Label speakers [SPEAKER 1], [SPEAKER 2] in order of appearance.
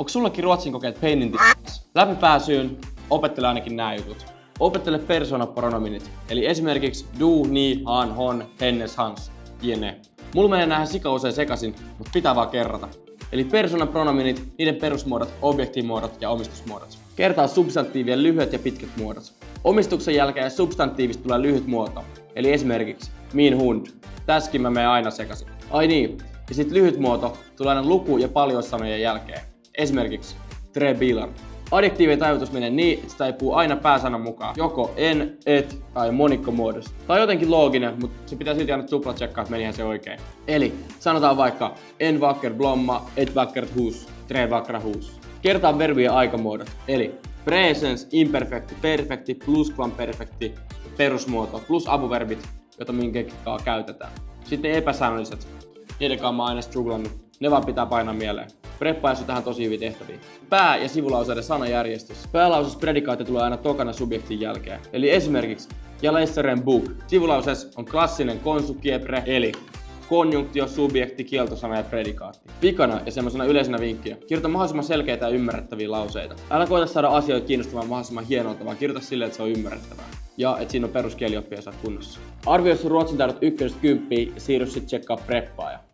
[SPEAKER 1] Onko sullakin ruotsin kokeet pain in the ass? Läpipääsyyn opettele ainakin nää jutut. Opettele persoonapronominit, eli esimerkiksi du, ni, han, hon, hennes, hans, jne. Mulla menee nähdä sika usein sekaisin, mutta pitää vaan kerrata. Eli persoonapronominit, niiden perusmuodot, objektiivimuodot ja omistusmuodot. Kertaa substantiivien lyhyet ja pitkät muodot. Omistuksen jälkeen substantiivista tulee lyhyt muoto, eli esimerkiksi min hund. Tässäkin mä menen aina sekaisin. Ai niin, ja sit lyhyt muoto tulee aina luku- ja paljoissanojen jälkeen. Esimerkiksi tre bilar. Adjektiivien tajutus menee niin, että sitä taipuu aina pääsanan mukaan. Joko en, et tai monikkomuodossa. Tai jotenkin looginen, mutta se pitää silti aina tuplatsekkaa, että menihän se oikein. Eli sanotaan vaikka en vacker blomma, et vackert hus, tre vackra hus. Kertaa verbien aikamuodot. Eli presens, imperfekti, perfekti, plusquamperfekti, perusmuoto plus apuverbit, joita minkäkin käytetään. Sitten ne epäsäännölliset. Niiden kanssa mä oon aina struglannut. Ne vaan pitää painaa mieleen. Preppaajassa on tähän tosi hyviä tehtäviä. Pää- ja sivulauseiden sanajärjestys. Päälauseessa predikaatti tulee aina tokana subjektin jälkeen. Eli esimerkiksi ja läser book. Sivulauseessa on klassinen konsukiepre, eli konjunktio, subjekti, kieltosana ja predikaatti. Vikana ja semmoisena yleisenä vinkkinä. Kirjoita mahdollisimman selkeitä ja ymmärrettäviä lauseita. Älä koeta saada asioita kiinnostamaan mahdollisimman hienolta, vaan kirjoita silleen, että se on ymmärrettävää. Ja että siinä on peruskielioppia kunnossa. Arvioi sun ruotsin taidot 1-10 ja siirry sit tsekkaa preppaaja.